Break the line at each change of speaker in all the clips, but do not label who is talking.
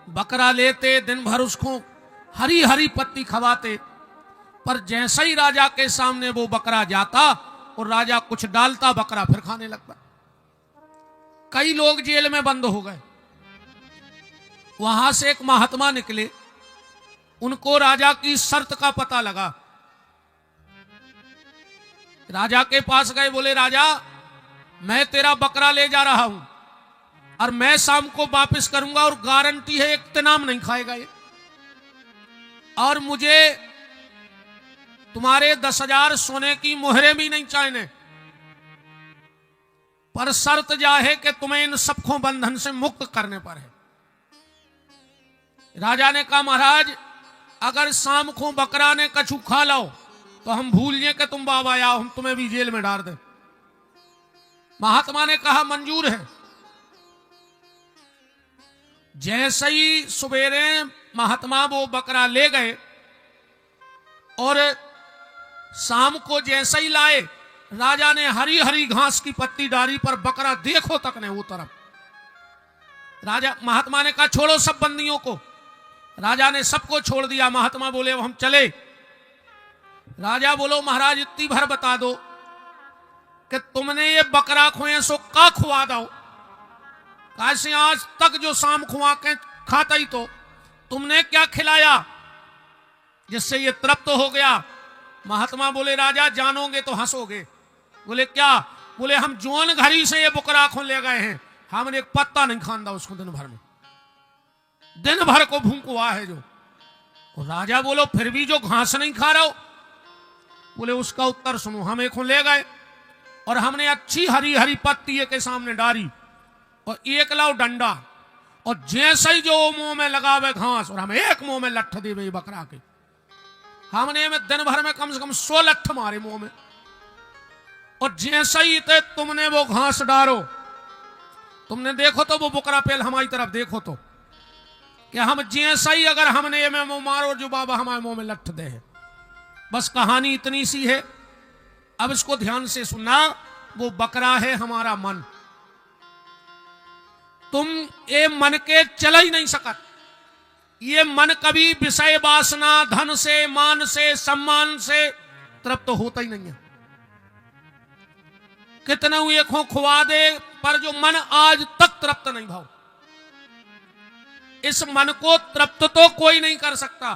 बकरा लेते, दिन भर उसको हरी हरी पत्ती खवाते, पर जैसे ही राजा के सामने वो बकरा जाता और राजा कुछ डालता, बकरा फिर खाने लगता। कई लोग जेल में बंद हो गए। वहां से एक महात्मा निकले, उनको राजा की शर्त का पता लगा। राजा के पास गए, बोले राजा मैं तेरा बकरा ले जा रहा हूं और मैं शाम को वापस करूंगा और गारंटी है एक इत्नाम नहीं खाएगा ये, और मुझे तुम्हारे 10,000 सोने की मोहरें भी नहीं चाहिए, पर शर्त जा है कि तुम्हें इन सबको बंधन से मुक्त करने पर है। राजा ने कहा महाराज अगर शाम को बकरा ने कछु खा लो तो हम भूल जाए कि तुम बाबा आओ, हम तुम्हें भी जेल में डाल दें। महात्मा ने कहा मंजूर है। जैसे ही सवेरे महात्मा वो बकरा ले गए और शाम को जैसे ही लाए, राजा ने हरी हरी घास की पत्ती डाली, पर बकरा देखो तक नहीं वो तरफ। राजा महात्मा ने कहा छोड़ो सब बंदियों को। राजा ने सबको छोड़ दिया। महात्मा बोले अब हम चले। राजा बोलो महाराज इतनी भर बता दो कि तुमने ये बकरा खोए सो का खुआ दो, कैसे आज तक जो शाम खुआ के खाता ही तो तुमने क्या खिलाया जिससे ये तृप्त हो गया। महात्मा बोले राजा जानोगे तो हंसोगे। बोले क्या? बोले हम जोन घड़ी से ये बकरा खो ले गए हैं, हमने एक पत्ता नहीं खांदा उसको दिन भर में, दिन भर को भूख हुआ है जो। और राजा बोलो फिर भी जो घास नहीं खा रहा हो? बोले उसका उत्तर सुनो। हम एक ले गए और हमने अच्छी हरी हरी पत्ती के सामने डाली और एक लाओ डंडा, और जैसे ही जो मुंह में लगावे घास और हम एक मुंह में लठ दे बकरा के, हमने में दिन भर में कम से कम 100 लठ मारे मुंह में। और जैसे ही तुमने वो घास डालो, तुमने देखो तो वो बकरा पहल हमारी तरफ देखो तो कि हम जैसे ही अगर हमने ये में मुंह मारो जो बाबा हमारे मुंह में लठ दे है। बस कहानी इतनी सी है। अब इसको ध्यान से सुनना। वो बकरा है हमारा मन। तुम ये मन के चला ही नहीं सकत। ये मन कभी विषय वासना, धन से, मान से, सम्मान से तृप्त होता ही नहीं है। कितना ये खुआ दे पर जो मन आज तक तृप्त नहीं भाव। इस मन को तृप्त तो कोई नहीं कर सकता,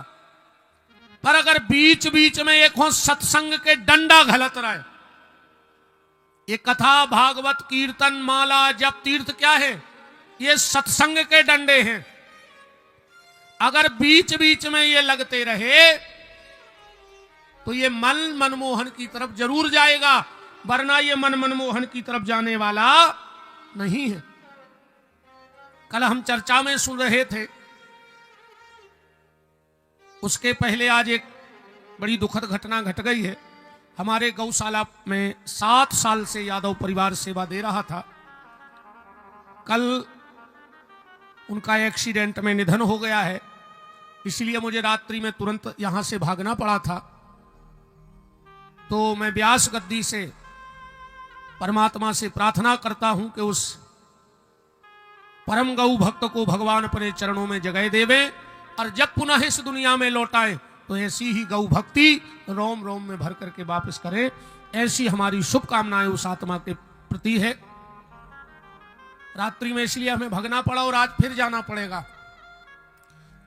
पर अगर बीच बीच में एक सत्संग के डंडा घलत रहे, ये कथा भागवत कीर्तन माला जप तीर्थ क्या है? ये सत्संग के डंडे हैं। अगर बीच बीच में ये लगते रहे तो ये मन मनमोहन की तरफ जरूर जाएगा, वरना ये मन मनमोहन की तरफ जाने वाला नहीं है। कल हम चर्चा में सुन रहे थे, उसके पहले आज एक बड़ी दुखद घटना घट गई है। हमारे गौशाला में 7 साल से यादव परिवार सेवा दे रहा था। कल उनका एक्सीडेंट में निधन हो गया है, इसलिए मुझे रात्रि में तुरंत यहां से भागना पड़ा था। तो मैं व्यास गद्दी से परमात्मा से प्रार्थना करता हूं कि उस परम गौ भक्त को भगवान अपने चरणों में जगह देवे, और जब पुनः इस दुनिया में लौटाए तो ऐसी ही गौ भक्ति रोम रोम में भर करके वापस करे। ऐसी हमारी शुभकामनाएं उस आत्मा के प्रति है। रात्रि में इसलिए हमें भगना पड़ा और आज फिर जाना पड़ेगा,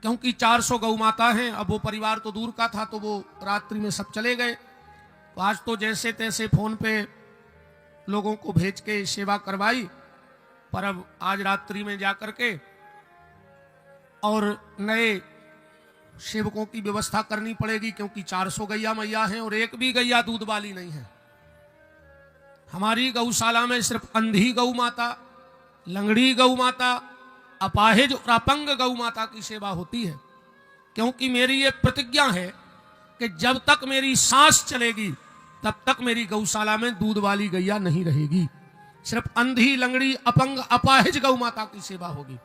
क्योंकि 400 गौ माता हैं। अब वो परिवार तो दूर का था, तो वो रात्रि में सब चले गए। तो आज तो जैसे तैसे फोन पे लोगों को भेज के सेवा करवाई, पर अब आज रात्रि में जाकर के और नए सेवकों की व्यवस्था करनी पड़ेगी, क्योंकि 400 गैया मैया हैं और एक भी गैया दूध वाली नहीं है। हमारी गौशाला में सिर्फ अंधी गौ माता, लंगड़ी गौ माता, अपाहिज और अपंग गौ माता की सेवा होती है। क्योंकि मेरी ये प्रतिज्ञा है कि जब तक मेरी सांस चलेगी तब तक मेरी गौशाला में दूध वाली गैया नहीं रहेगी। सिर्फ अंधी, लंगड़ी, अपंग, अपाहिज गौ माता की सेवा होगी।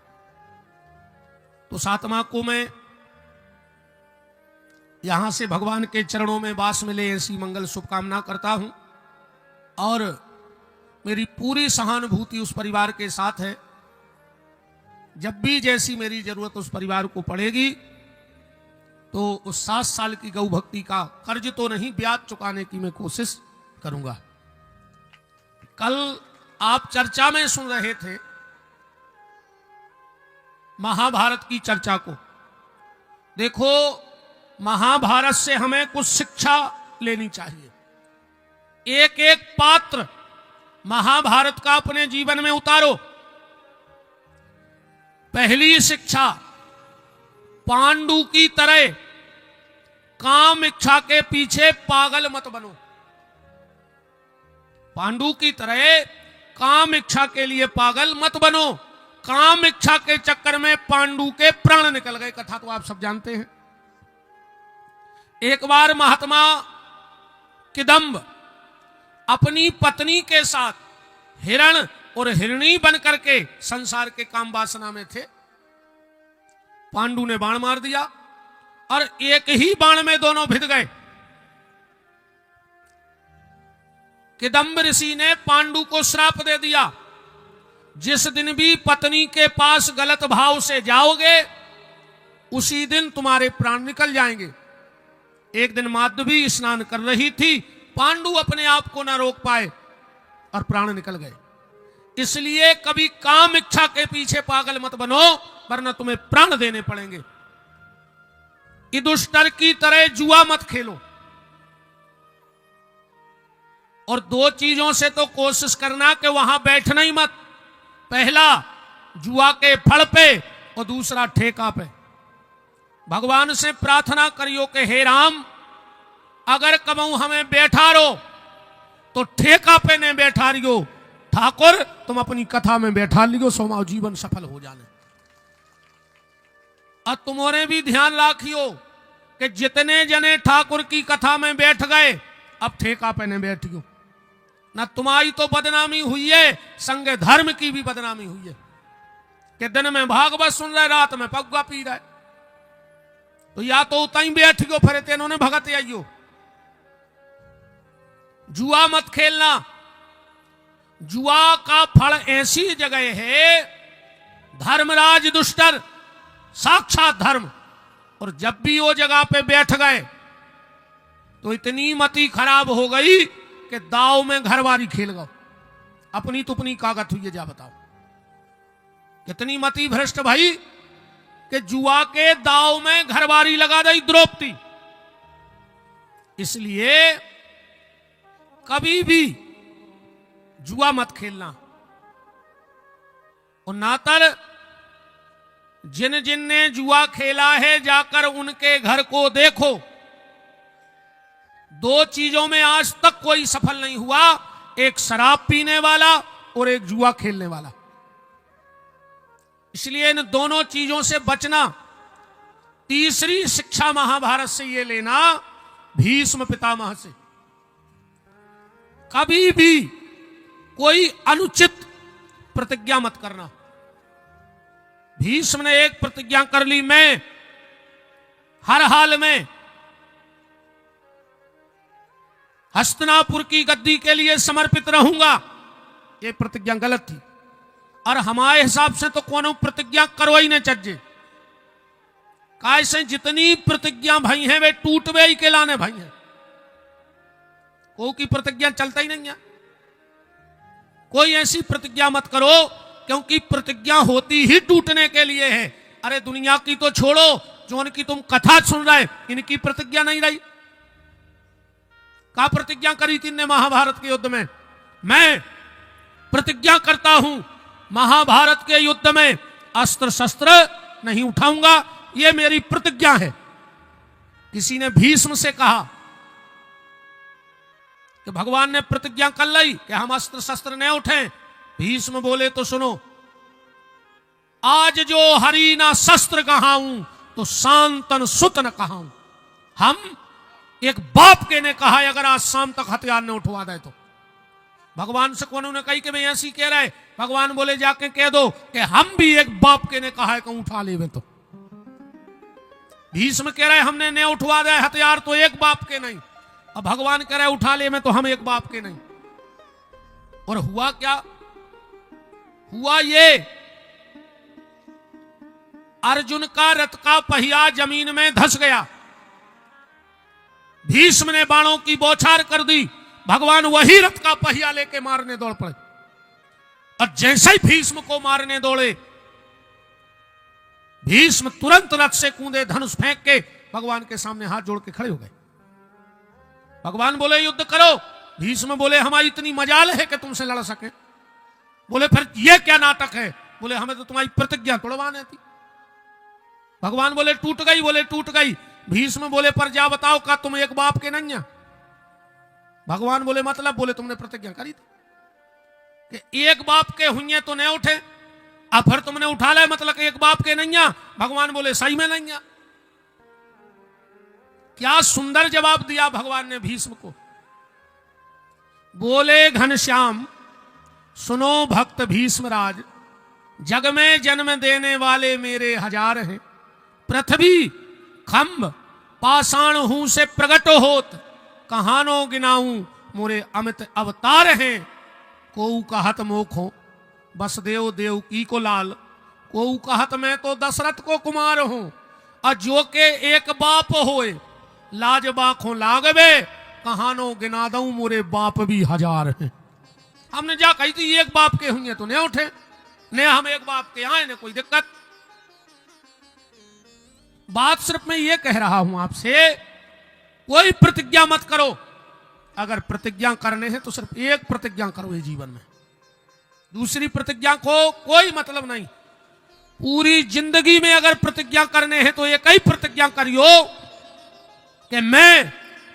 तो सातमा को मैं यहां से भगवान के चरणों में वास मिले ऐसी मंगल शुभकामना करता हूं, और मेरी पूरी सहानुभूति उस परिवार के साथ है। जब भी जैसी मेरी जरूरत उस परिवार को पड़ेगी तो उस 7 साल की गौ भक्ति का कर्ज तो नहीं, ब्याज चुकाने की मैं कोशिश करूंगा। कल आप चर्चा में सुन रहे थे महाभारत की चर्चा को। देखो, महाभारत से हमें कुछ शिक्षा लेनी चाहिए। एक एक पात्र महाभारत का अपने जीवन में उतारो। पहली शिक्षा, पांडु की तरह काम इच्छा के पीछे पागल मत बनो। पांडु की तरह काम इच्छा के लिए पागल मत बनो। काम इच्छा के चक्कर में पांडु के प्राण निकल गए, कथा तो आप सब जानते हैं। एक बार महात्मा किदंब अपनी पत्नी के साथ हिरण और हिरणी बन करके संसार के काम वासना में थे। पांडु ने बाण मार दिया और एक ही बाण में दोनों भिद गए। किदंब ऋषि ने पांडु को श्राप दे दिया, जिस दिन भी पत्नी के पास गलत भाव से जाओगे उसी दिन तुम्हारे प्राण निकल जाएंगे। एक दिन माधवी स्नान कर रही थी, पांडु अपने आप को न रोक पाए और प्राण निकल गए। इसलिए कभी काम इच्छा के पीछे पागल मत बनो, वरना तुम्हें प्राण देने पड़ेंगे। युधिष्ठिर की तरह जुआ मत खेलो। और 2 चीजों से तो कोशिश करना कि वहां बैठना ही मत। पहला जुआ के फल पे और दूसरा ठेका पे। भगवान से प्रार्थना करियो कि हे राम, अगर कबहू हमें बैठा रो तो ठेका पे ने बैठा रियो। ठाकुर तुम अपनी कथा में बैठा लियो, सोमाओ जीवन सफल हो जाने। और तुम्हारे भी ध्यान राखियो कि जितने जने ठाकुर की कथा में बैठ गए, अब ठेका पे ने बैठियो। ना तुम्हारी तो बदनामी हुई है, संगे धर्म की भी बदनामी हुई है कि दिन में भागवत सुन रहे, रात में पग्गा पी रहे। तो या तो उतई बैठ गयो, फिर तेनों ने भगत आइयो। जुआ मत खेलना। जुआ का फल ऐसी जगह है, धर्मराज युधिष्ठिर साक्षात धर्म, और जब भी वो जगह पे बैठ गए तो इतनी मति खराब हो गई कि दाव में घरवारी खेल गए। अपनी तुपनी कागत हुई है, जा बताओ कितनी मति भ्रष्ट भाई कि जुआ के दाव में घरवारी लगा दी द्रौपदी। इसलिए कभी भी जुआ मत खेलना। और नातर जिन जिन ने जुआ खेला है, जाकर उनके घर को देखो। 2 चीजों में आज तक कोई सफल नहीं हुआ, एक शराब पीने वाला और एक जुआ खेलने वाला। इसलिए इन दोनों चीजों से बचना। तीसरी शिक्षा महाभारत से ये लेना, भीष्म पितामह से। कभी भी कोई अनुचित प्रतिज्ञा मत करना। भीष्म ने एक प्रतिज्ञा कर ली, मैं हर हाल में हस्तिनापुर की गद्दी के लिए समर्पित रहूंगा। यह प्रतिज्ञा गलत थी, और हमारे हिसाब से तो कोनो प्रतिज्ञा करो ही नहीं चज्जे। कैसे जितनी प्रतिज्ञा भाई हैं वे टूटवे ही के लाने भाई हैं। को की प्रतिज्ञा चलता ही नहीं है। कोई ऐसी प्रतिज्ञा मत करो, क्योंकि प्रतिज्ञा होती ही टूटने के लिए है। अरे दुनिया की तो छोड़ो, जो उनकी तुम कथा सुन रहे, इनकी प्रतिज्ञा नहीं रही। क्या प्रतिज्ञा करी थी इनने महाभारत के युद्ध में? मैं प्रतिज्ञा करता हूं महाभारत के युद्ध में अस्त्र शस्त्र नहीं उठाऊंगा, यह मेरी प्रतिज्ञा है। किसी ने भीष्म से कहा कि भगवान ने प्रतिज्ञा कर ली कि हम अस्त्र शस्त्र न उठें। भीष्म बोले तो सुनो, आज जो हरि ना शस्त्र कहाऊं तो शांतन सुत न कहाऊं। हम एक बाप के ने कहा है, अगर आज शाम तक हथियार न उठवा दे तो। भगवान से कौन ने कही कि मैं ऐसी कह रहा है? भगवान बोले जाके कह दो कि हम भी एक बाप के ने कहा है कि उठा ले तो। भीष्म कह रहे हमने न उठवा दे हथियार तो एक बाप के नहीं, अब भगवान कह रहे उठा ले में तो हम एक बाप के नहीं। और हुआ क्या? हुआ ये अर्जुन का रथ का पहिया जमीन में धंस गया। भीष्म ने बाणों की बौछार कर दी, भगवान वही रथ का पहिया लेके मारने दौड़ पड़े। और जैसे ही भीष्म को मारने दौड़े, भीष्म तुरंत रथ से कूदे, धनुष फेंक के भगवान के सामने हाथ जोड़ के खड़े हो गए। भगवान बोले युद्ध करो। भीष्म बोले हमारी इतनी मजाल है कि तुमसे लड़ सके। बोले फिर यह क्या नाटक है? बोले हमें तो तुम्हारी प्रतिज्ञा तोड़वानी थी। भगवान बोले टूट गई। बोले टूट गई। भीष्म बोले पर जा बताओ का तुम एक बाप के नहीं? भगवान बोले मतलब? बोले तुमने प्रतिज्ञा करी थी कि एक बाप के हुए तो नहीं उठे, अब फिर तुमने उठा ले मतलब एक बाप के नहीं। भगवान बोले सही में नहीं। क्या सुंदर जवाब दिया भगवान ने भीष्म को। बोले घनश्याम सुनो भक्त भीष्मराज, जग में जन्म देने वाले मेरे हजार हैं। पृथ्वी खंभ पाषाण हूं से प्रगट होत, कहानो गिनाऊं मोरे अमित अवतार हैं। कोऊ कहत मोखो बसदेव देव की को लाल, कोऊ कहत मैं तो दशरथ को कुमार हूं। और जो के एक बाप होए लाज बाखों लागवे, कहानो गिना दऊं मोरे बाप भी हजार हैं। हमने जा कही थी एक बाप के हुए तो नहीं उठे, ने हम एक बाप के आए ने कोई दिक्कत। बात सिर्फ मैं ये कह रहा हूं आपसे, कोई प्रतिज्ञा मत करो। अगर प्रतिज्ञा करने हैं तो सिर्फ एक प्रतिज्ञा करो ये जीवन में, दूसरी प्रतिज्ञा को कोई मतलब नहीं। पूरी जिंदगी में अगर प्रतिज्ञा करने हैं तो एक ही प्रतिज्ञा करियो कि मैं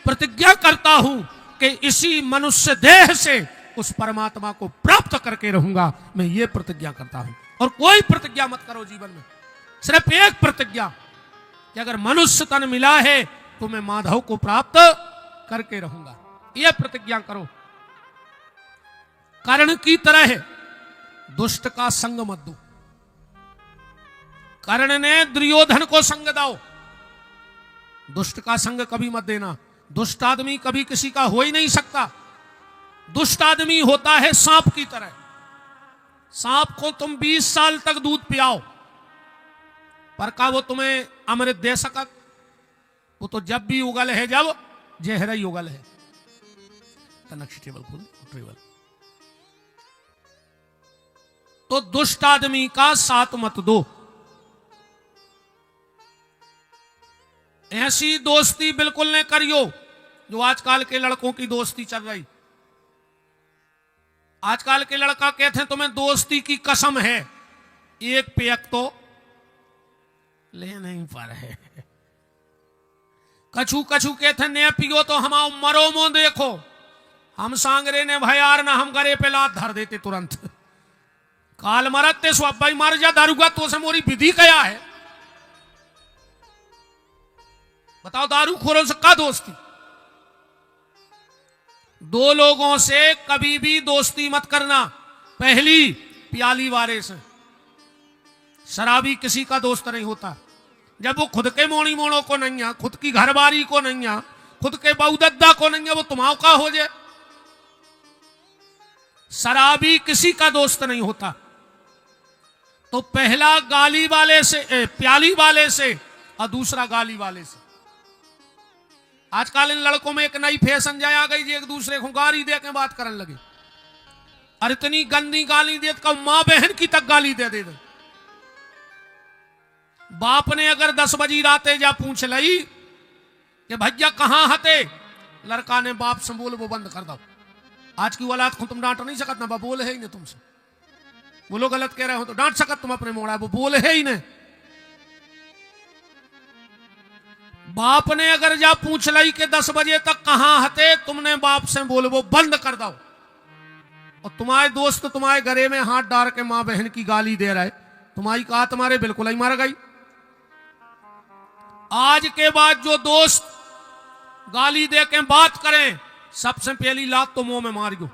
प्रतिज्ञा करता हूं कि इसी मनुष्य देह से उस परमात्मा को प्राप्त करके रहूंगा। मैं ये प्रतिज्ञा करता हूं। और कोई प्रतिज्ञा मत करो जीवन में, सिर्फ एक प्रतिज्ञा कि अगर मनुष्य तन मिला है तो मैं माधव को प्राप्त करके रहूंगा। यह प्रतिज्ञा करो। कर्ण की तरह दुष्ट का संग मत दो। कर्ण ने दुर्योधन को संग दो, दुष्ट का संग कभी मत देना। दुष्ट आदमी कभी किसी का हो ही नहीं सकता। दुष्ट आदमी होता है सांप की तरह। सांप को तुम 20 साल तक दूध पियाओ, पर का वो तुम्हें अमृत दे सकत? वो तो जब भी उगल है जब जहर ही उगल है। टेबल खुल टेबल। तो दुष्ट आदमी का साथ मत दो। ऐसी दोस्ती बिल्कुल न करियो जो आजकल के लड़कों की दोस्ती चल रही। आजकल के लड़का कहते हैं तुम्हें दोस्ती की कसम है, एक पेयक तो ले नहीं पर है। कछु कछु कहते ने पियो तो हम मरो मो देखो, हम सांगरे ने भयार ना हम गरे पे लात धर देते तुरंत। काल मरते सो भाई मर जा दारूगा तो से मोरी विधि क्या है? बताओ दारू खोरों से का दोस्ती? दो लोगों से कभी भी दोस्ती मत करना। पहली प्याली वाले से। शराबी किसी का दोस्त नहीं होता जब वो खुद के मोड़ी मोड़ों को नहीं है, खुद की घरबारी को नहीं है, खुद के बहुदद्दा को नहीं है, वो तुम्हारा का हो जाए। शराबी किसी का दोस्त नहीं होता। तो पहला गाली वाले से, प्याली वाले से, और दूसरा गाली वाले से। आजकल इन लड़कों में एक नई फैशन जाए आ गई जी, एक दूसरे को गाली दे के बात करने लगे। और इतनी गंदी गाली दे तो मां बहन की तक गाली दे दे। बाप ने अगर 10 बजी राते जा पूछ ली कि भैया कहां हते, लड़का ने बाप से बोल वो बंद कर दो। आज की औलाद को तुम डांट नहीं सकत ना, बाप बोले है ही नहीं तुमसे। बोलो गलत कह रहे हो तो डांट सकत तुम अपने मोड़ा, वो बोले है ही नहीं। बाप ने अगर जा पूछ ली कि 10 बजे तक कहां हते, तुमने बाप से बोल वो बंद कर दो। और तुम्हारे दोस्त तुम्हारे घरे में हाथ डाल के मां बहन की गाली दे रहे, तुम्हारी कहा तुम्हारे बिल्कुल ही मार गई। आज के बाद जो दोस्त गाली दे के बात करें, सबसे पहली लात तो मुंह में मारियो।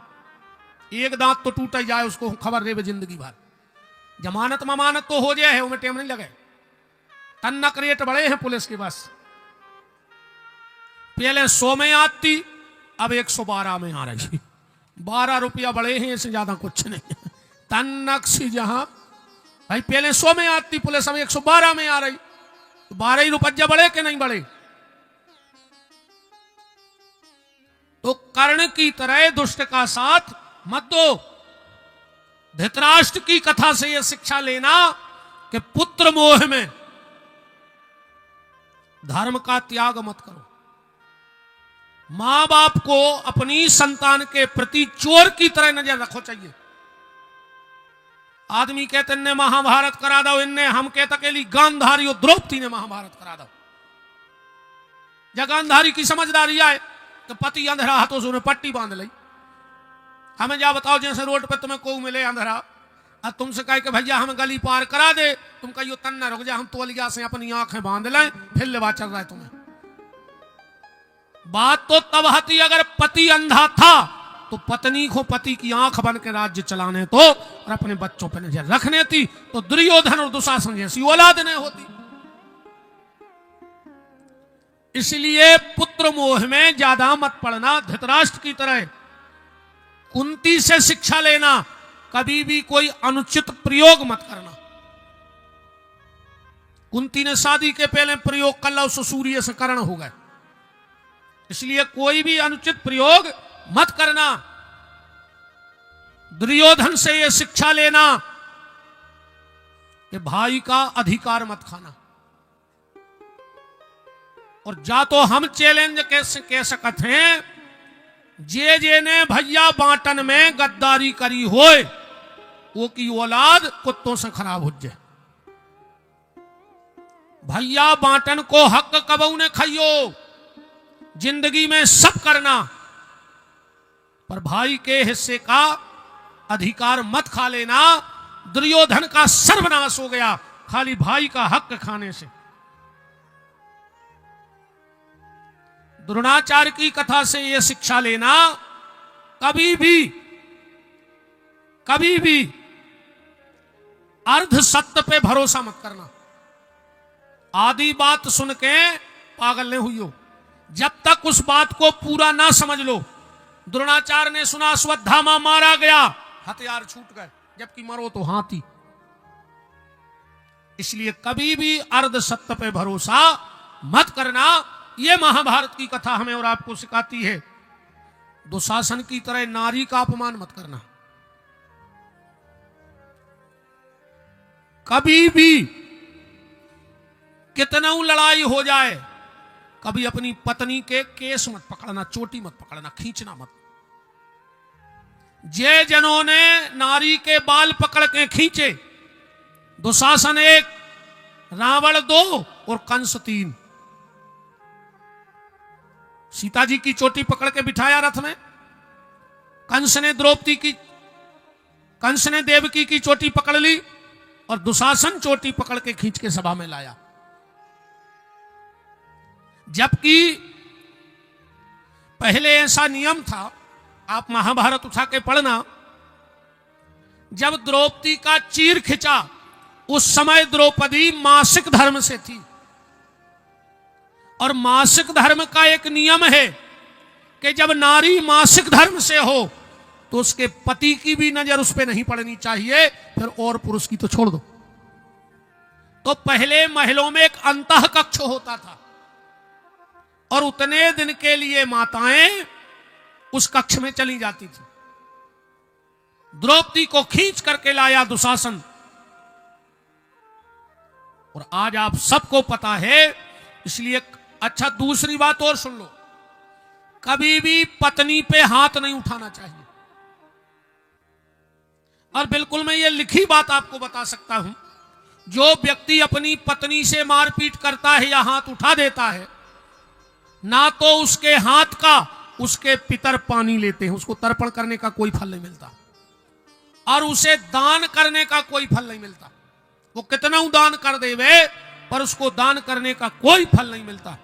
एक दांत तो टूट जाए उसको खबर दे जिंदगी भर। जमानत ममानत तो हो जाए है, उन्हें टाइम नहीं लगे। तन्नक रेट बड़े हैं पुलिस के पास। पहले 100 में आती, अब 112 में आ रही। 12 रुपया बड़े हैं, इससे ज्यादा कुछ नहीं। तन्नक सी जहां भाई पहले 100 में आती पुलिस, अब 112 में आ रही, तो 12 ही रुपया बढ़े कि नहीं बढ़े? तो कर्ण की तरह दुष्ट का साथ मत दो। धृतराष्ट्र की कथा से यह शिक्षा लेना कि पुत्र मोह में धर्म का त्याग मत करो। मां बाप को अपनी संतान के प्रति चोर की तरह नजर रखो चाहिए। आदमी कहते इनने महाभारत करा दो, इनने हम कहते अकेली गांधारी और द्रौपदी ने महाभारत करा दो। जब गांधारी की समझदारी आए तो पति अंधेरा हाथों से उन्हें पट्टी बांध ली। हमें जा बताओ जैसे रोड पे तुम्हें को मिले अंधेरा और तुमसे कहे कि भैया हमें गली पार करा दे, तुम कहियो तन न रुक जा, हम तोलिया से अपनी आंखें बांध लें, फिर लेवा चल रहा है तुम्हें। बात तो तब आती अगर पति अंधा था तो पत्नी को पति की आंख बन के राज्य चलाने तो और अपने बच्चों पर नजर रखने थी, तो दुर्योधन और दुशासन जैसी औलाद नहीं होती। इसलिए पुत्र मोह में ज्यादा मत पड़ना। धृतराष्ट्र की तरह कुंती से शिक्षा लेना, कभी भी कोई अनुचित प्रयोग मत करना। कुंती ने शादी के पहले प्रयोग कर ला, उससे सूर्य से कर्ण हो गए। इसलिए कोई भी अनुचित प्रयोग मत करना। दुर्योधन से यह शिक्षा लेना कि भाई का अधिकार मत खाना। और जा तो हम चैलेंज कैसे कह सकते हैं, जे ने भैया बांटन में गद्दारी करी होए वो की औलाद कुत्तों से खराब हो जाए। भैया बांटन को हक कबू ने खाइयो, जिंदगी में सब करना, पर भाई के हिस्से का अधिकार मत खा लेना। दुर्योधन का सर्वनाश हो गया खाली भाई का हक खाने से। द्रोणाचार्य की कथा से यह शिक्षा लेना, कभी भी अर्ध सत्य पे भरोसा मत करना। आधी बात सुन के पागल नहीं हुई हो जब तक उस बात को पूरा ना समझ लो। द्रोणाचार्य ने सुना अश्वत्थामा मारा गया, हथियार छूट गए, जबकि मरो तो हाथी। इसलिए कभी भी अर्ध सत्य पे भरोसा मत करना। यह महाभारत की कथा हमें और आपको सिखाती है। दुशासन की तरह नारी का अपमान मत करना। कभी भी कितना लड़ाई हो जाए, कभी अपनी पत्नी के केस मत पकड़ना, चोटी मत पकड़ना, खींचना मत। जे जनों ने नारी के बाल पकड़ के खींचे, दुशासन 1, रावण 2 और कंस 3। सीता जी की चोटी पकड़ के बिठाया रथ में, कंस ने देवकी की चोटी पकड़ ली और दुशासन चोटी पकड़ के खींच के सभा में लाया। जबकि पहले ऐसा नियम था, आप महाभारत उठा के पढ़ना, जब द्रौपदी का चीर खिंचा उस समय द्रौपदी मासिक धर्म से थी। और मासिक धर्म का एक नियम है कि जब नारी मासिक धर्म से हो तो उसके पति की भी नजर उस पर नहीं पड़नी चाहिए, फिर और पुरुष की तो छोड़ दो। तो पहले महलों में एक अंतः कक्ष होता था और उतने दिन के लिए माताएं उस कक्ष में चली जाती थी। द्रौपदी को खींच करके लाया दुशासन। और आज आप सबको पता है, इसलिए अच्छा दूसरी बात और सुन लो, कभी भी पत्नी पे हाथ नहीं उठाना चाहिए। और बिल्कुल मैं ये लिखी बात आपको बता सकता हूं, जो व्यक्ति अपनी पत्नी से मारपीट करता है या हाथ उठा देता है, ना तो उसके हाथ का उसके पितर पानी लेते हैं, उसको तर्पण करने का कोई फल नहीं मिलता, और उसे दान करने का कोई फल नहीं मिलता। वो कितना दान कर देवे पर उसको दान करने का कोई फल नहीं मिलता।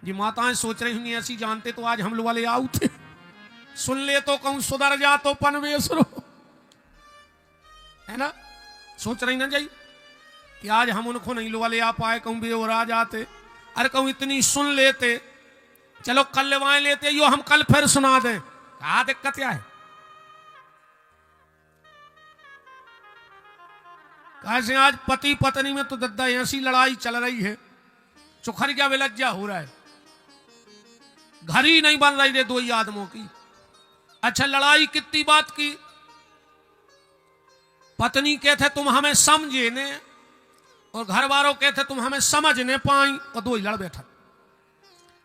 जी माताएं सोच रही होंगी ऐसी जानते तो आज हम लोग वाले आऊ थे, सुन ले तो कहूं सुधर जा तो पनवेसरो, है ना। सोच रही ना जाई कि आज हम उनको नहीं लो वाले आ पाए, कहूं भी और आ जाते। अरे कहूं इतनी सुन लेते, चलो कल लेवाए लेते, यो हम कल फिर सुना दें, क्या दिक्कत क्या है। कैसे आज पति पत्नी में तो दद्दा ऐसी लड़ाई चल रही है, चुखरिया विलज्जा हो रहा है, घर ही नहीं बन रही रे दो ही आदमों की। अच्छा लड़ाई कितनी बात की, पत्नी कहते तुम हमें समझे ने और घर वालों कहते तुम हमें समझ ने पाई, और दो ही लड़ बैठा।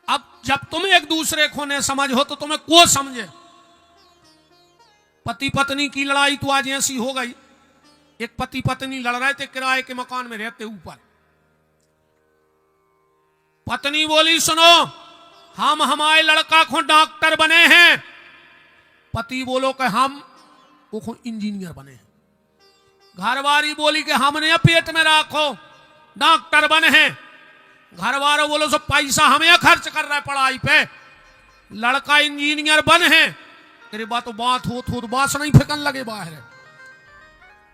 अब जब तुम एक दूसरे को ने समझ हो तो तुम्हें को समझे। पति पत्नी की लड़ाई तो आज ऐसी हो गई, एक पति पत्नी लड़ रहे थे किराए के मकान में रहते ऊपर। पत्नी बोली सुनो हम हमारे लड़का को डॉक्टर बने हैं, पति बोलो कि हम वो इंजीनियर बने हैं। घरवाली बोली कि हमने पेट में रखो डॉक्टर बने हैं। घरवालों बोलो सब पैसा हमें खर्च कर रहा है पढ़ाई पे, लड़का इंजीनियर बन है। तेरे बात हो बात नहीं फेंकन लगे बाहर।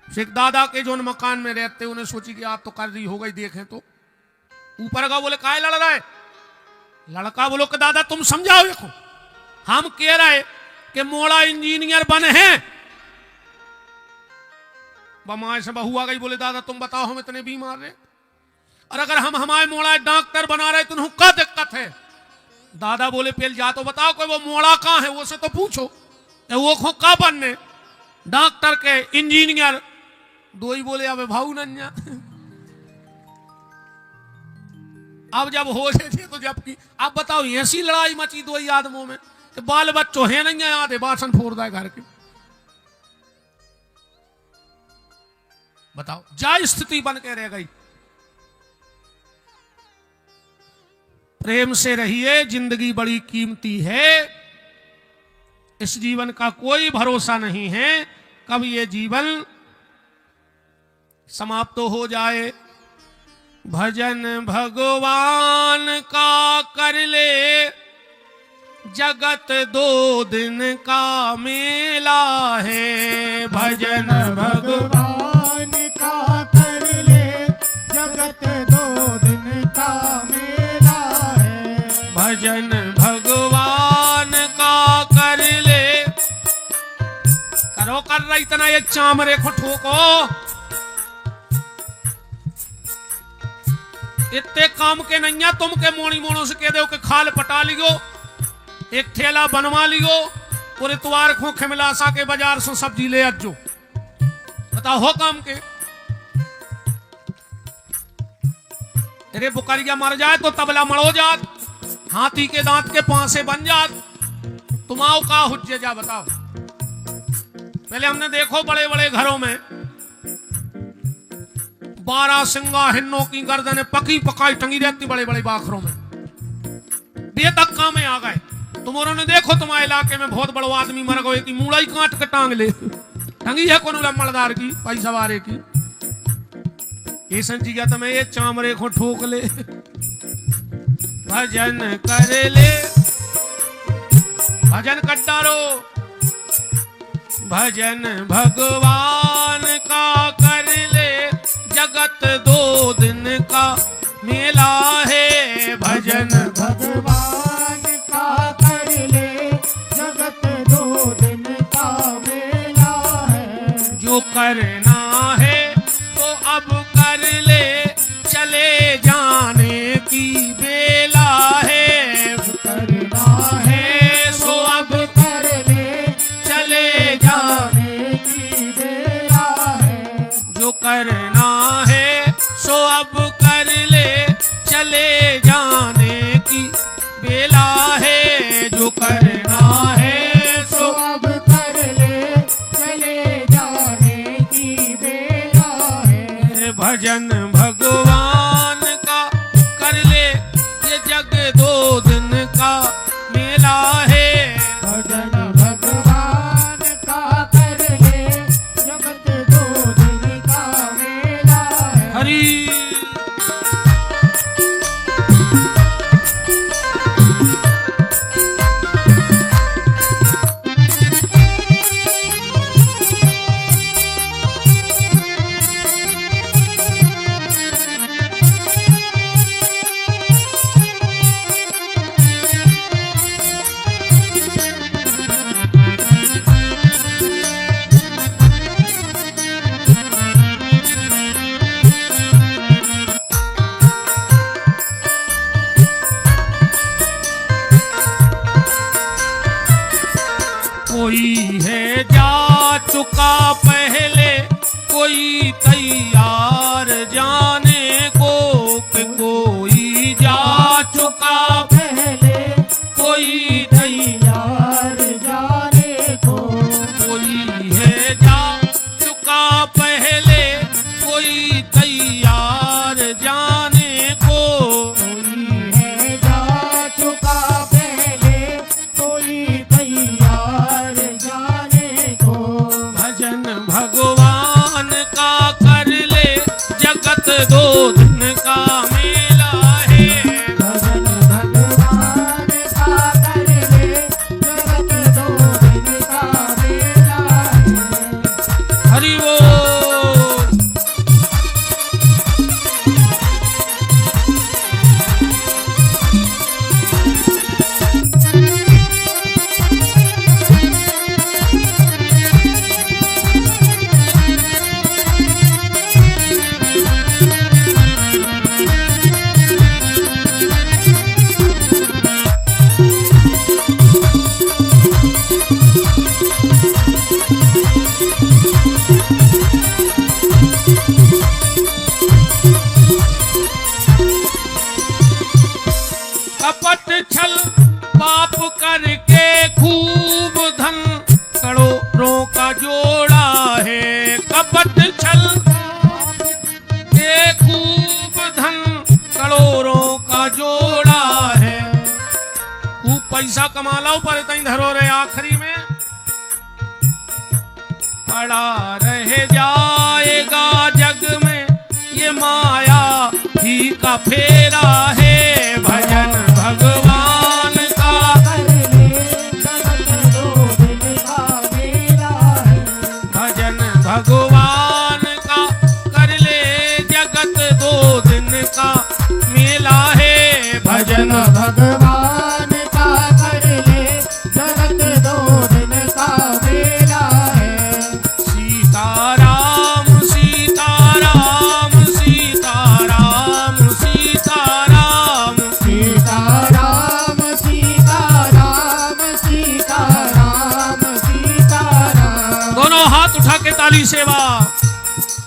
शेख दादा के जो मकान में रहते उन्हें सोची कि आप तो कर रही हो गई, देखें तो ऊपर का बोले काय लड़ रहा है। लड़का बोलो कि दादा तुम समझाओ, देखो हम कह रहे कि मोड़ा इंजीनियर बने हैं। बमाए से बहू आ गई, बोले दादा तुम बताओ हम इतने बीमार रहे, और अगर हम हमारे मोड़ा डॉक्टर बना रहे तो उन्हें क्या दिक्कत है। दादा बोले पहले जा तो बताओ कोई वो मोड़ा कहां है, वो से तो पूछो वो खो का बनने डॉक्टर के इंजीनियर। दो ही बोले अब भाऊ नन्या। अब जब हो थे तो जबकि अब बताओ ऐसी लड़ाई मची दो ही आदमों में, तो बाल बच्चों है नहीं आधे बासन फोड़ रहा है घर के। बताओ जा स्थिति बन के रह गई। प्रेम से रहिए, जिंदगी बड़ी कीमती है, इस जीवन का कोई भरोसा नहीं है कब ये जीवन समाप्त तो हो जाए। भजन भगवान का कर ले, जगत दो दिन का मेला है। भजन
भगवान का कर ले, जगत दो दिन का मेला है।
भजन भगवान का कर ले, करो कर रही इतना ये चामरे को ठोको। इतने काम के नहीं तुम के मोनी मोनों से कह दो कि खाल पटा लियो, एक ठेला बनवा लियो, और इतवार को खिमलासा के बाजार से सब्जी ले अजो। बताओ हो काम के। तेरे बुकरिया मर जाए तो तबला मड़ो जात, हाथी के दांत के पांसे बन जात, तुमाओ का हुज्जे जा बताओ। पहले हमने देखो बड़े बड़े घरों में 12 सिंगा हिन्नों की गर्दनें पकी पकाई टंगी रहती बड़े बड़े बाखरों में। बेतक्का में आ गए तुम्हारों ने, देखो तुम्हारे इलाके में बहुत बड़ो आदमी मर गए कि मूड़ा ही काट के टांग ले, टंगी है कौन लम्बड़दार की पैसा वारे की। ये संजी गया तुम्हें ये चामरे को ठोक ले। भजन कर ले, भजन कर डालो। भजन भगवान का कर ले, जगत दो दिन का मेला है। भजन
भगवान का कर ले, जगत दो दिन का मेला है।
जो करना है तो अब कर ले, चले जाने की बेला है।
करना है
सो अब
कर ले, चले जाने की बेला है।
जो करना है सो अब कर ले, चले जाने की बेला है। जो करना है
सो अब कर ले, चले जाने की
कोई है जा चुका पहले, कोई तैयार जाने को, कि कोई जा चुका
पहले
कोई
तैयार जाने को,
कोई है जा चुका पहले, कोई तैयार जाने को।
कोई है जा चुका पहले, कोई तैयार जाने को।
भजन भगवान का कर ले, जगत दो दिन का मेला है।
भजन भगवान का कर ले, जगत दो दिन का मेला है।
हरि बोल। कपट छल पाप करके खूब धन करोड़ों का जोड़ा है। कपट छल के खूब धन करोड़ों का जोड़ा है। खूब पैसा कमा लो पर तई धरो रे आखिरी में पड़ा रह जाएगा जग में, ये माया ही का फेरा है। भजन भगवान का
कर ले, जगत दो दिन का मेला है।
भजन भगवान का कर ले, जगत दो दिन का मेला है। भजन
भगवान का कर ले, जगत दो दिन का मेला है।
सीताराम सीताराम सीताराम सीताराम
सीताराम सीताराम सीताराम सीताराम।
दोनों हाथ उठा के ताली सेवा।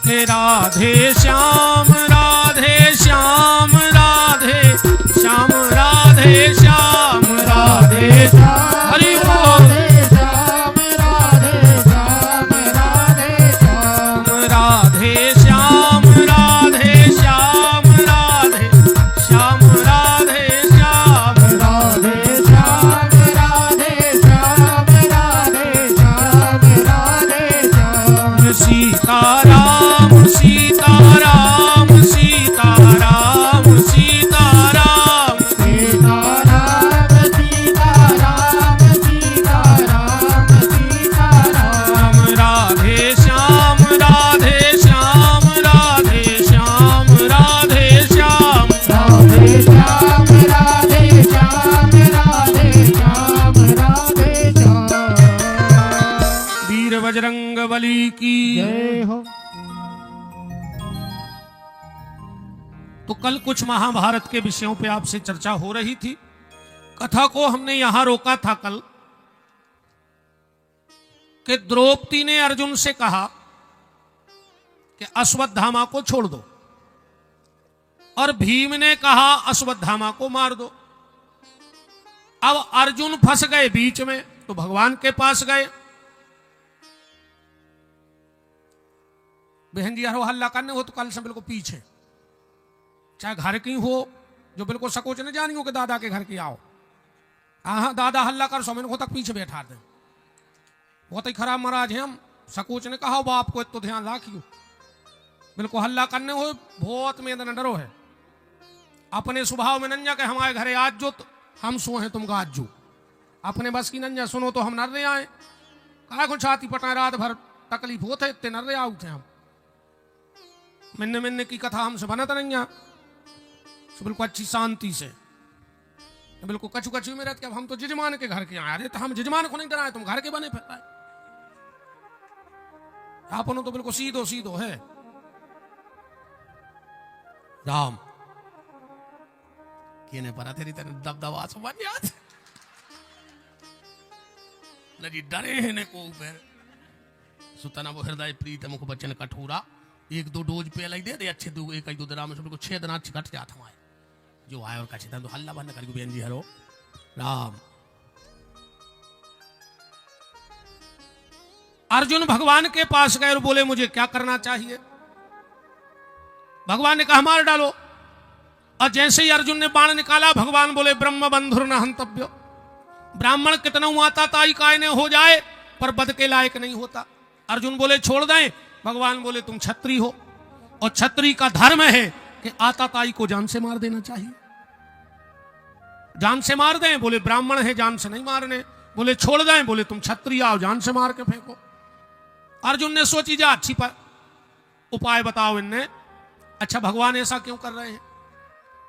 हे राधे श्याम राधे श्याम राधे श्याम राधे श्याम राधे हरि बोल।
राधे श्याम राधे श्याम
राधे श्याम राधे श्याम राधे श्याम राधे श्याम
राधे श्याम राधे श्याम राधे श्याम राधे श्याम।
सीताराम सीताराम सीताराम सीताराम
सीताराम सीताराम सीताराम सीताराम।
राधे श्याम राधे श्याम राधे श्याम राधे श्याम
राधे श्याम राधे श्याम राधे श्याम राधे श्याम।
वीर बजरंग बली की
जय हो।
तो कल कुछ महाभारत के विषयों पे आपसे चर्चा हो रही थी। कथा को हमने यहां रोका था कल कि द्रौपदी ने अर्जुन से कहा कि अश्वत्थामा को छोड़ दो, और भीम ने कहा अश्वत्थामा को मार दो। अब अर्जुन फंस गए बीच में, तो भगवान के पास गए। बहन जी हरो हल्ला करने हो तो कल से बिल्कुल पीछे, चाहे घर की हो जो बिल्कुल सकोच न जानी हो कि दादा के घर की आओ। हाँ दादा हल्ला कर सो मैंने तक पीछे बैठा दे। बहुत ही खराब महाराज है हम। सकोच ने कहा बाप को तो ध्यान रखियो, बिल्कुल हल्ला करने हो बहुत में न डरो है। अपने स्वभाव में नंजा के हमारे घरे आज जो हम सो हैं तुम गाज जो। अपने बस की नंजा सुनो तो हम नर रहे आए। कहा को छाती पटाए रात भर तकलीफ होते इतने नर रहे आउ थे हम। मिन्ने मिन्ने की कथा हमसे बनत नहीं, बिल्कुल अच्छी शांति से, बिल्कुल कछु कछु में रहते। अब हम तो जजमान के घर के आए। अरे तो हम जजमान को नहीं डराए, तुम घर के बने फिर पाए। आपनो तो बिल्कुल सीधो सीधो है। राम केने परा तेरी तेरे दबदबा से बन याद। न जी डरे हैं ने को ऊपर सुतना वो हृदय प्रीत मुख बचन कठोरा एक दो डोज पे लग दे अच्छे दो एक दो दिन में को 6 दिन घट जाता हमारे जो आए और का चिता तो हल्ला बंद करके बेन जी हरो राम। अर्जुन भगवान के पास गए और बोले मुझे क्या करना चाहिए। भगवान ने कहा मार डालो। और जैसे ही अर्जुन ने बाण निकाला भगवान बोले ब्रह्म बंधुर न हंतव्य। ब्राह्मण कितना माता ताई काय ने हो जाए पर बद के लायक नहीं होता। अर्जुन बोले छोड़ दें। भगवान बोले तुम छत्री हो और छत्री का धर्म है कि आता ताई को जान से मार देना चाहिए। जान से मार दें। बोले ब्राह्मण है जान से नहीं मारने। बोले छोड़ दें। बोले तुम छत्री आओ जान से मार के फेंको। अर्जुन ने सोची जा अच्छी उपाय बताओ इनने। अच्छा भगवान ऐसा क्यों कर रहे हैं।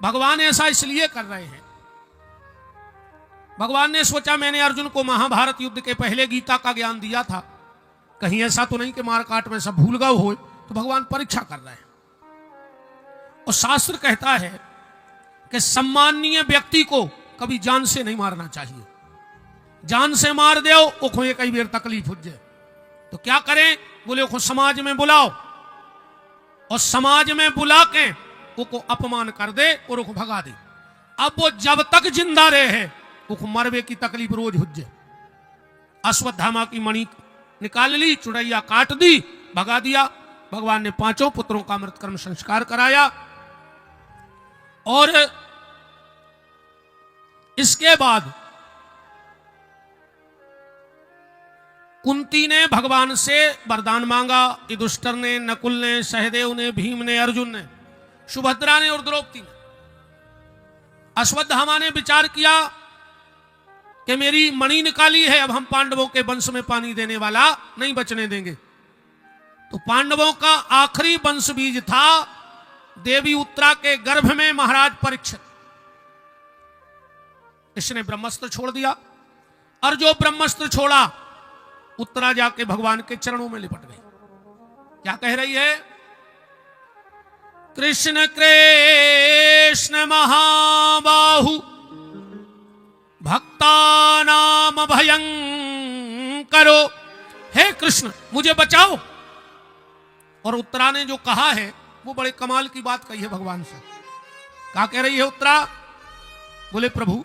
भगवान ऐसा इसलिए कर रहे हैं। भगवान ने सोचा मैंने अर्जुन को महाभारत युद्ध के पहले गीता का ज्ञान दिया था, कहीं ऐसा तो नहीं कि मारकाट में सब भूल गए हो। तो भगवान परीक्षा कर रहे हैं। और शास्त्र कहता है कि सम्माननीय व्यक्ति को कभी जान से नहीं मारना चाहिए। जान से मार दो ओखो ये कई बेर तकलीफ हो जाए तो क्या करें। बोले ओखो समाज में बुलाओ और समाज में बुला के वो अपमान कर दे और उसको भगा दे। अब वो जब तक जिंदा रहे उसको मरवे की तकलीफ रोज हो जाए। अश्वत्थामा की मणि निकाल ली, चुड़ैया काट दी, भगा दिया। भगवान ने 5 पुत्रों का मृत कर्म संस्कार कराया। और इसके बाद कुंती ने भगवान से वरदान मांगा। युधिष्ठिर ने, नकुल ने, सहदेव ने, भीम ने, अर्जुन ने, सुभद्रा ने और द्रौपदी ने। अश्वत्थामा ने विचार किया कि मेरी मणि निकाली है, अब हम पांडवों के वंश में पानी देने वाला नहीं बचने देंगे। तो पांडवों का आखिरी वंश बीज था देवी उत्तरा के गर्भ में महाराज परीक्षित। इसने ब्रह्मास्त्र छोड़ दिया और जो ब्रह्मास्त्र छोड़ा उत्तरा जाके भगवान के चरणों में लिपट गई। क्या कह रही है। कृष्ण कृष्ण महाबाहु भक्ता नाम भयंकरो। हे कृष्ण मुझे बचाओ। और उत्तरा ने जो कहा है वो बड़े कमाल की बात कही है भगवान से। क्या कह रही है उत्तरा। बोले प्रभु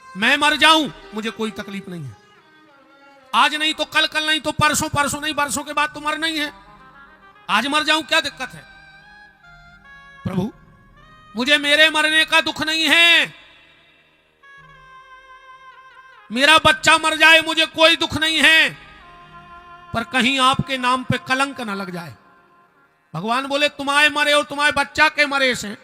मैं मर जाऊं मुझे कोई तकलीफ नहीं है। आज नहीं तो कल, कल नहीं तो परसों, परसों नहीं बरसों के बाद तो मरना ही है। आज मर जाऊं क्या दिक्कत है। प्रभु मुझे मेरे मरने का दुख नहीं है। मेरा बच्चा मर जाए मुझे कोई दुख नहीं है, पर कहीं आपके नाम पे कलंक ना लग जाए। भगवान बोले तुम्हारे मरे और तुम्हारे बच्चा के मरे से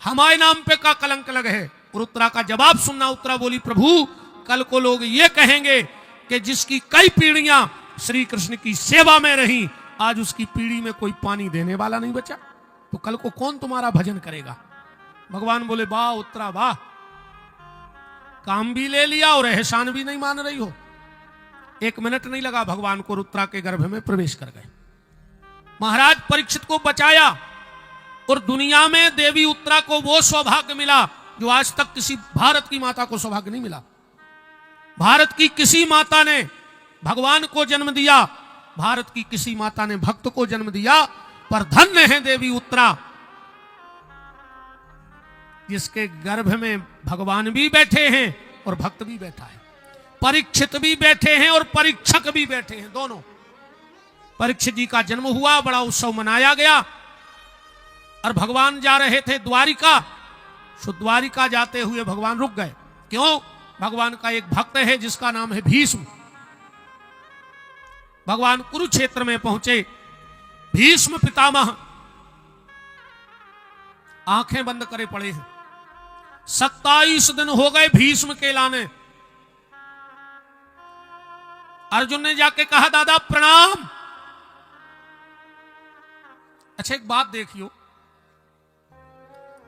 हमारे नाम पे का कलंक लगे है। और उत्तरा का जवाब सुनना। उत्तरा बोली प्रभु कल को लोग ये कहेंगे कि जिसकी कई पीढ़ियां श्री कृष्ण की सेवा में रही आज उसकी पीढ़ी में कोई पानी देने वाला नहीं बचा, तो कल को कौन तुम्हारा भजन करेगा। भगवान बोले वाह उत्तरा वाह, काम भी ले लिया और एहसान भी नहीं मान रही हो। 1 मिनट नहीं लगा भगवान को उत्तरा के गर्भ में प्रवेश कर गए। महाराज परीक्षित को बचाया और दुनिया में देवी उत्तरा को वो सौभाग्य मिला जो आज तक किसी भारत की माता को सौभाग्य नहीं मिला। भारत की किसी माता ने भगवान को जन्म दिया, भारत की किसी माता ने भक्त को जन्म दिया, पर धन्य है देवी उत्तरा जिसके गर्भ में भगवान भी बैठे हैं और भक्त भी बैठा है, परीक्षित भी बैठे हैं और परीक्षक भी बैठे हैं दोनों। परीक्षित जी का जन्म हुआ, बड़ा उत्सव मनाया गया और भगवान जा रहे थे द्वारिका। सो द्वारिका जाते हुए भगवान रुक गए। क्यों। भगवान का एक भक्त है जिसका नाम है भीष्म। भगवान कुरुक्षेत्र में पहुंचे। भीष्म पितामह आंखें बंद करे पड़े हैं। 27 दिन हो गए भीष्म के लाने। अर्जुन ने जाके कहा दादा प्रणाम। अच्छा एक बात देखियो,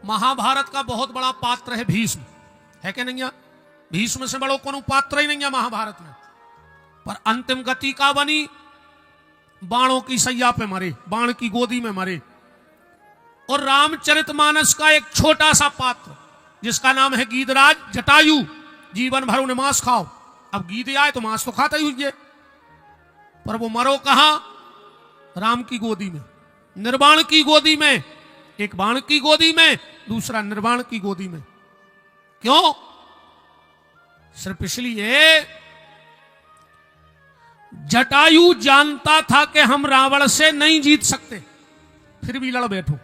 महाभारत का बहुत बड़ा पात्र है भीष्म, है कि नहीं। भीष्म से बड़ो कोनो पात्र ही नहीं है महाभारत में। पर अंतिम गति का बनी, बाणों की सैया पे मरे, बाण की गोदी में मरे। और रामचरितमानस का एक छोटा सा पात्र जिसका नाम है गीधराज जटायु, जीवन भर उन्हें मांस खाओ, अब गीत आए तो मांस तो खाता ही हुई, पर वो मरो कहां? राम की गोदी में, निर्वाण की गोदी में। एक बाण की गोदी में, दूसरा निर्वाण की गोदी में। क्यों? सिर्फ इसलिए जटायु जानता था कि हम रावण से नहीं जीत सकते, फिर भी लड़ बैठो।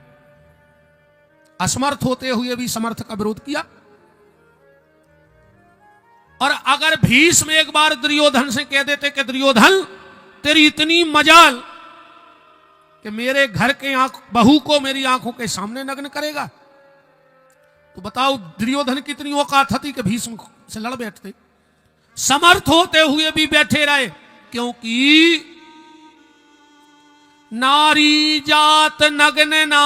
असमर्थ होते हुए भी समर्थ का विरोध किया। और अगर भीष्म एक बार दुर्योधन से कह देते कि दुर्योधन तेरी इतनी मजाल कि मेरे घर के बहू को मेरी आंखों के सामने नग्न करेगा, तो बताओ दुर्योधन कितनी औकात थी कि भीष्म से लड़ बैठते। समर्थ होते हुए भी बैठे रहे, क्योंकि नारी जात नग्न ना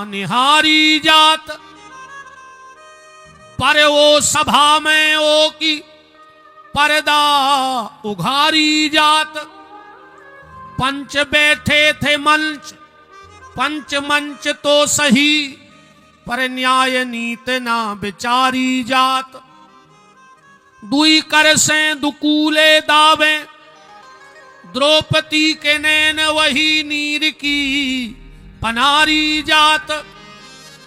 निहारी जात, पर वो सभा में ओ की पर्दा उघारी जात। पंच बैठे थे मंच, पंच मंच तो सही, पर न्याय नीत ना विचारी जात। दुई कर से दुकूले दावे, द्रौपदी के नैन वही नीर की पनारी जात।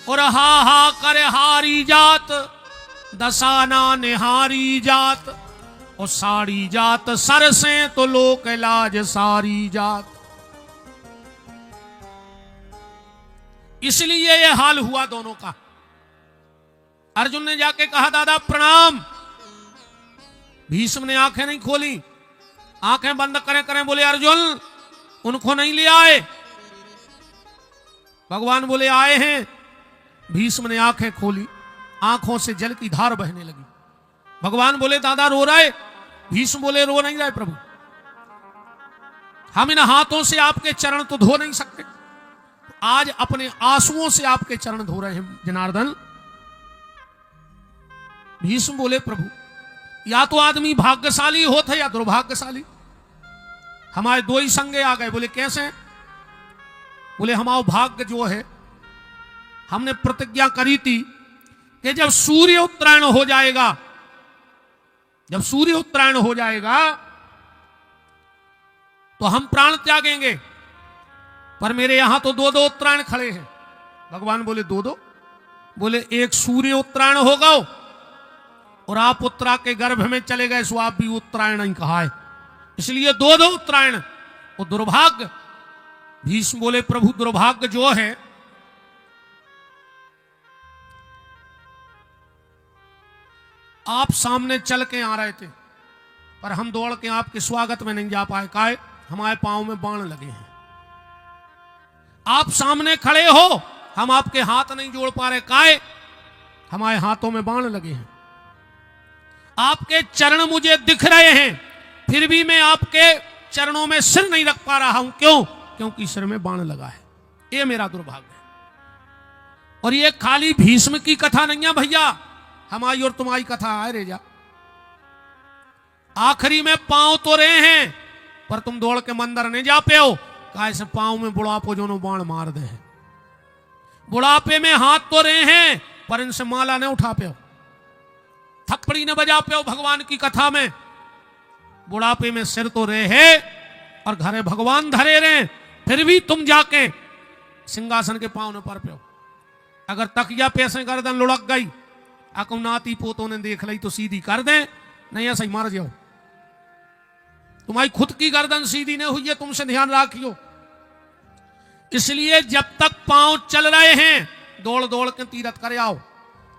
और हा हा कर हारी जात, दसाना निहारी जात। और साड़ी जात सर से तो लोक लाज सारी जात। इसलिए यह हाल हुआ दोनों का। अर्जुन ने जाके कहा दादा प्रणाम। भीष्म ने आंखें नहीं खोली, आंखें बंद करें करें बोले अर्जुन उनको नहीं ले आए। भगवान बोले आए हैं। भीष्म ने आंखें खोली, आंखों से जल की धार बहने लगी। भगवान बोले दादा रो रहे? भीष्म बोले रो नहीं रहे प्रभु, हम इन हाथों से आपके चरण तो धो नहीं सकते, आज अपने आंसुओं से आपके चरण धो रहे हैं जनार्दन। भीष्म बोले प्रभु या तो आदमी भाग्यशाली होता या दुर्भाग्यशाली, हमारे दो ही संगे आ गए। बोले कैसे? बोले हमारा भाग्य जो है, हमने प्रतिज्ञा करी थी कि जब सूर्य उत्तरायण हो जाएगा, जब सूर्य उत्तरायण हो जाएगा तो हम प्राण त्यागेंगे, पर मेरे यहां तो दो दो उत्तरायण खड़े हैं। भगवान बोले दो दो? बोले एक सूर्य उत्तरायण होगा और आप उत्तरा के गर्भ में चले गए, सो आप भी उत्तरायण नहीं कहा है, इसलिए दो दो उत्तरायण। और दुर्भाग्य? भीष्म बोले प्रभु दुर्भाग्य जो है, आप सामने चल के आ रहे थे पर हम दौड़ के आपके स्वागत में नहीं जा पाए, काहे? हमारे पांव में बाण लगे हैं। आप सामने खड़े हो, हम आपके हाथ नहीं जोड़ पा रहे, काहे? हमारे हाथों में बाण लगे हैं। आपके चरण मुझे दिख रहे हैं, फिर भी मैं आपके चरणों में सिर नहीं रख पा रहा हूं। क्यों? क्योंकि सिर में बाण लगा है। ये मेरा दुर्भाग्य है। और ये खाली भीष्म की कथा नहीं है भैया, हमारी और तुम्हारी कथा है रे जा। आखिरी में पांव तो रहे हैं, पर तुम दौड़ के मंदिर नहीं जा पे हो, कैसे पांव में बुढ़ापो जो बाण मार दे हैं। बुढ़ापे में हाथ तो रहे हैं, पर इनसे माला नहीं उठा पे हो, थप्पड़ी न बजा पे हो भगवान की कथा में। बुढ़ापे में सिर तो रहे हैं और घरे भगवान धरे रहे, फिर भी तुम जाके सिंहासन के पांव न पर पे हो। अगर तकिया पैसे गर्दन लुढ़क गई, अकुम नाती पोतों ने देख ली तो सीधी कर दें, नहीं ऐसा ही मार जाओ। तुम्हारी खुद की गर्दन सीधी नहीं हुई है, तुमसे ध्यान रखियो। इसलिए जब तक पांव चल रहे हैं दौड़ दौड़ के तीरथ कर आओ।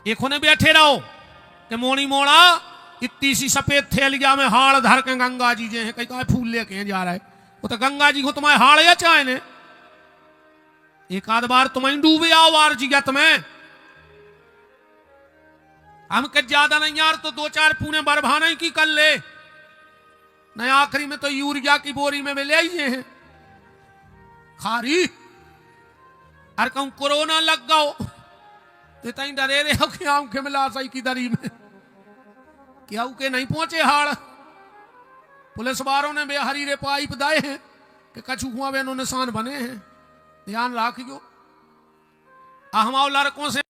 एक होने बैठे रहो कि मोनी मोड़ा इतनी सी सफेद थैलिया में हाड़ धर के गंगा जी जे हैं, कहीं कहा फूल लेके जा रहा है, वो तो गंगा जी को तुम्हारे हाड़ या चाहे ने। एक आध बार तुम्हें डूबे आओ वार जिगत में, हम के ज्यादा नहीं यार तो दो चार पूने बरभा नहीं की कर ले, नहीं आखिरी में तो यूरिया की बोरी में ले आइए हैं खारी। अरे कहूं कोरोना लग गओ तो तई डरे रहे हो कि आम के मिला सही की दरी में, क्या के नहीं पहुंचे हाड़। पुलिस वालों ने बेहरी रे पाइप दाए हैं कि कछु हुआ वे निशान बने हैं, ध्यान रखियो। हमारे लड़कों से